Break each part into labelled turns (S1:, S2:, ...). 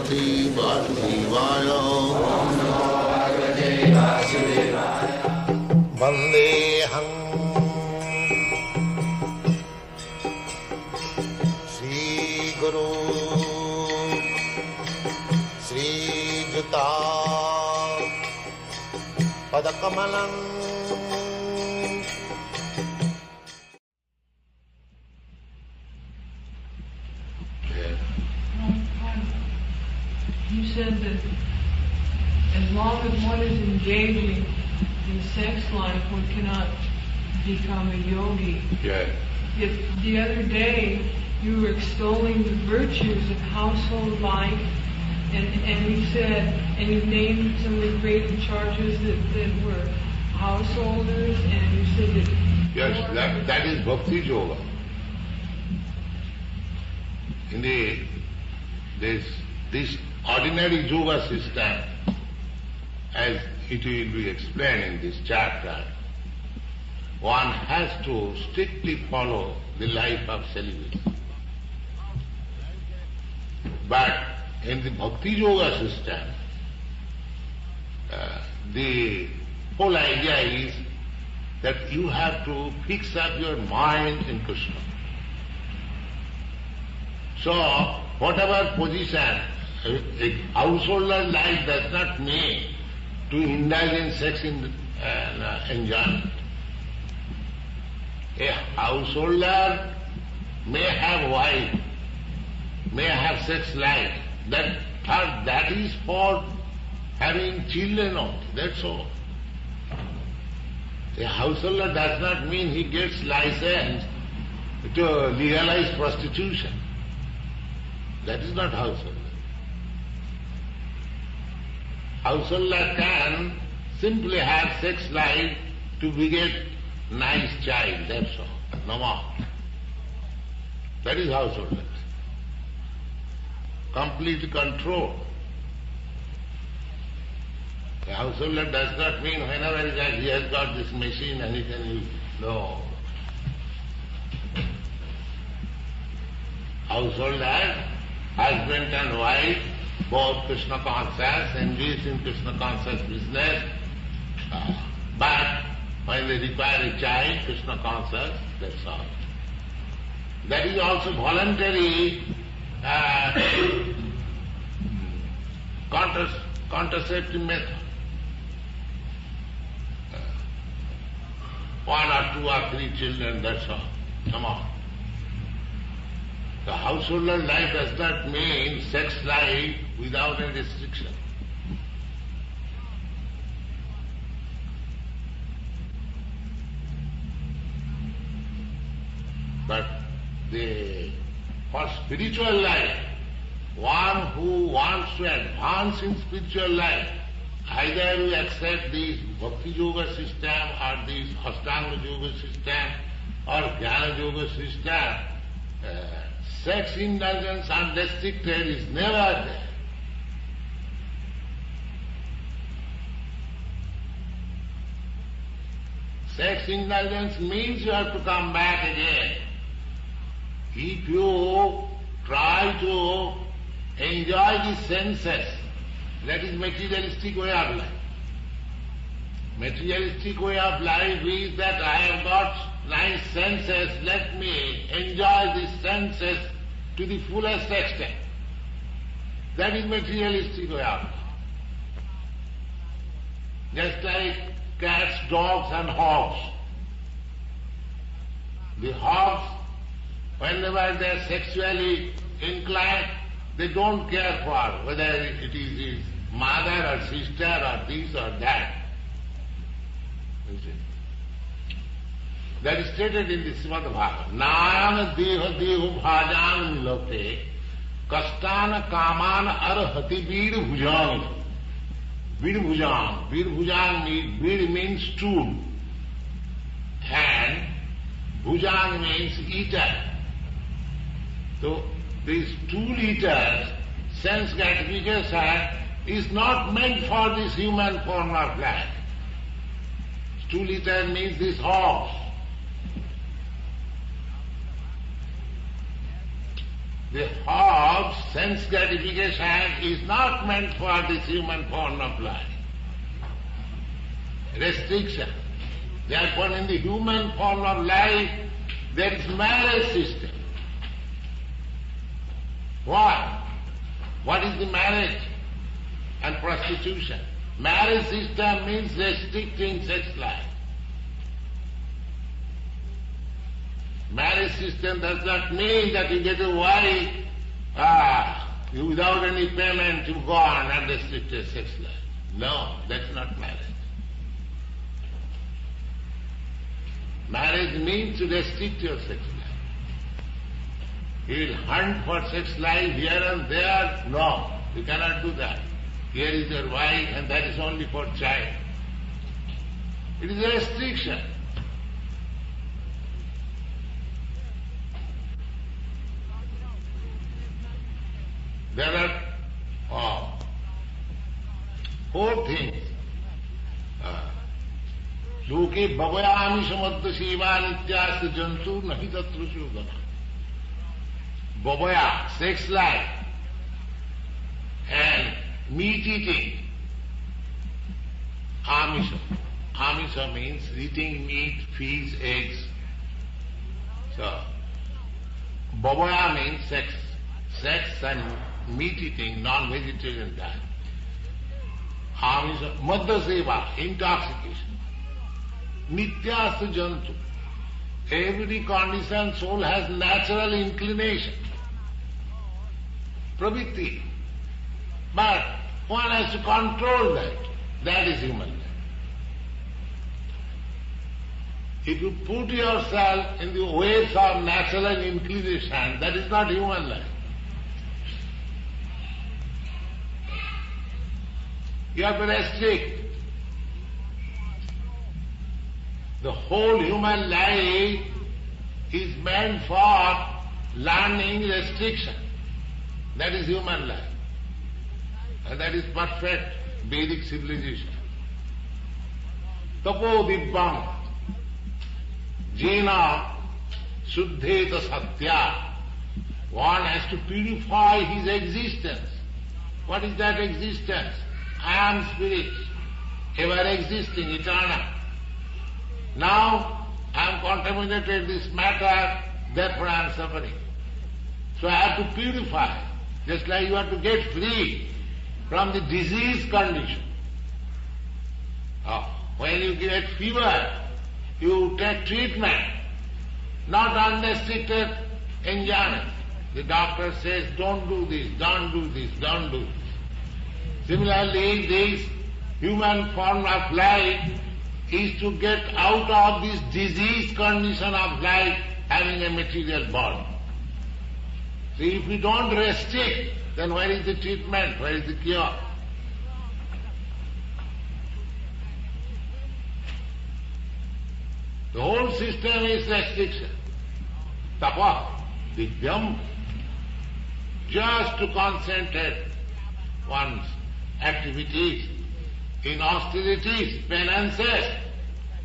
S1: Bhagavate Vasudevaya. Vandeham Sri Guru Sri Juta Padakamalam.
S2: You said that as long as one is engaging in sex life, one cannot become a yogi.
S1: Yes.
S2: Yet the other day, you were extolling the virtues of household life, and you said, and you named some of the great charges that were householders, and you said that...
S1: Yes, that is Bhakti Yoga. Indeed, this ordinary yoga system, as it will be explained in this chapter, one has to strictly follow the life of celibacy. But in the Bhakti Yoga system, the whole idea is that you have to fix up your mind in Krishna. So, whatever position, a householder life does not mean to indulge in sex enjoyment. A householder may have wife, may have sex life. That is for having children only, that's all. A householder does not mean he gets license to legalize prostitution. That is not householder. Householder can simply have sex life to beget nice child, that's all, no more. That is householder. Complete control. A householder does not mean whenever he has got this machine and he can use it. No. Householder, husband and wife, both Krishna conscious, engaged in Krishna conscious business, but when they require a child, Krishna conscious, that's all. That is also voluntary contraceptive method. One or two or three children, that's all. Come on. The householder life does not mean sex life without any restriction. But for spiritual life, one who wants to advance in spiritual life, either you accept this Bhakti Yoga system or this Ashtanga Yoga system or Jnana Yoga system, sex indulgence unrestricted is never there. Sex indulgence means you have to come back again. If you try to enjoy the senses, that is materialistic way of life. Materialistic way of life is that I have got nice senses, let me enjoy these senses to the fullest extent. That is materialistic way of life. Just like cats, dogs and hogs. The hogs, whenever they are sexually inclined, they don't care for whether it is his mother or sister or this or that. You see? That is stated in the Srimad Bhagavatam. Nayana deha dehu bhajan loke kastana kamana arhati veer bhujang. Veer bhujang. Veer bhujang means stool. And bhujang means eater. So these stool eaters, sense gratification is not meant for this human form of life. Stool eater means this horse. the herbs, sense gratification is not meant for this human form of life. Restriction. Therefore in the human form of life there is marriage system. Why? What is the marriage and prostitution? Marriage system means restricting sex life. Marriage system does not mean that you get a wife, without any payment you go on unrestricted sex life. No, that's not marriage. Marriage means to restrict your sex life. You will hunt for sex life here and there. No, you cannot do that. Here is your wife and that is only for child. It is a restriction. There are 4 things. Loke bhavayami samadda seva nityasta jantu nahi tatra shodana. Bhavaya, sex life, and meat eating. Amisha. Amisha means eating meat, fish, eggs. So, bhavaya means sex. Sex and meat eating, non-vegetarian diet. Amisha, madda seva, intoxication. Nityasta jantu. Every conditioned soul has natural inclination. Pravritti. But one has to control that. That is human life. If you put yourself in the ways of natural inclination, that is not human life. You have to restrict. The whole human life is meant for learning restriction. That is human life. And that is perfect Vedic civilization. Tapo dibbam jena suddheta satya. One has to purify his existence. What is that existence? I am spirit, ever existing, eternal. Now I am contaminated this matter, therefore I am suffering. So I have to purify, just like you have to get free from the disease condition. When you get fever, you take treatment, not unrestricted enjoyment. The doctor says, don't do this, don't do this, don't do this. Similarly, this human form of life is to get out of this disease condition of life, having a material body. So if we don't restrict, then where is the treatment, where is the cure? The whole system is restriction. Tapa, divyam, just to concentrate one's activities in austerities, penances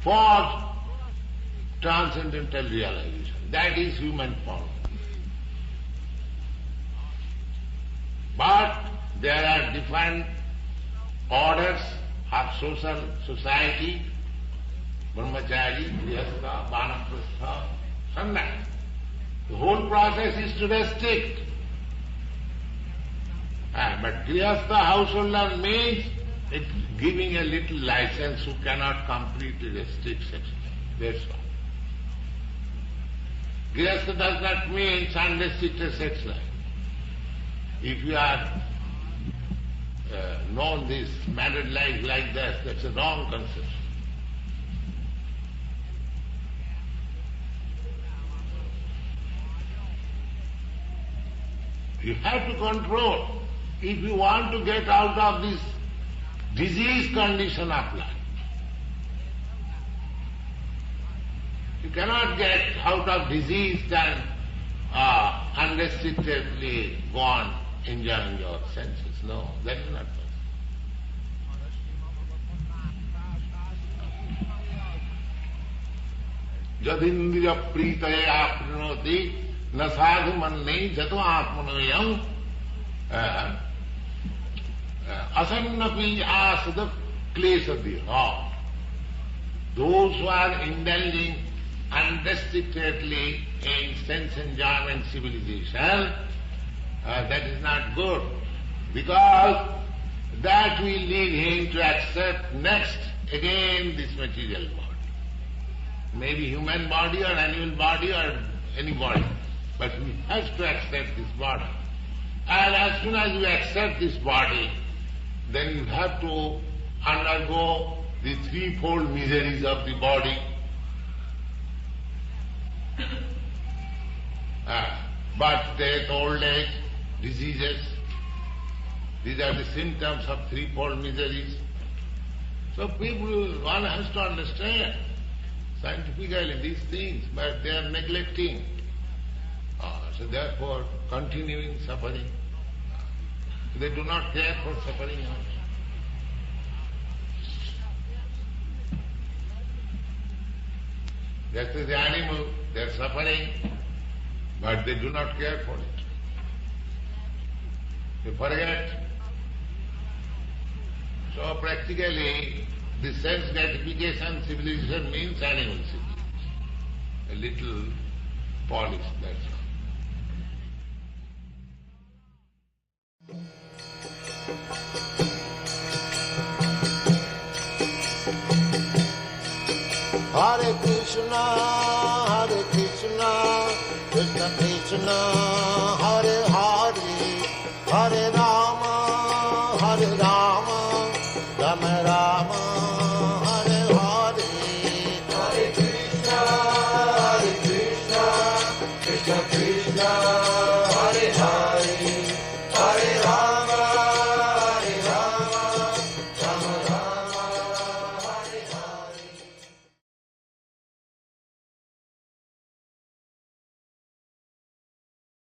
S1: for transcendental realization. That is human form. But there are different orders of social society, brahmachari, grihastha, vanaprastha, sannyas. The whole process is to restrict. But grihastha householder means it's giving a little license who cannot completely restrict sex. That's all. Grihastha does not mean unrestricted sex life. If you are known this married life like that, that's a wrong conception. You have to control if you want to get out of this disease condition of life. You cannot get out of disease and unrestrictedly go on enjoying your senses. No, that is not possible. Jadindriya pritaya aprinoti na sadhu manne jato atmanoyam asannapi asada klesa deha. Those who are indulging unrestrictedly in sense enjoyment civilization, that is not good, because that will lead him to accept next again this material body. Maybe human body or animal body or any body, but he has to accept this body. And as soon as you accept this body, then you have to undergo the threefold miseries of the body. Birth, death, old age, diseases. These are the symptoms of threefold miseries. So one has to understand scientifically these things, but they are neglecting. So therefore, continuing suffering. They do not care for suffering also. Just as the animal, they are suffering, but they do not care for it. They forget. So practically, the sense gratification civilization means animal civilization. A little polish, that's all.
S3: Hare Krishna, Krishna Krishna, Hare Hare, Hare Rama, Hare Rama.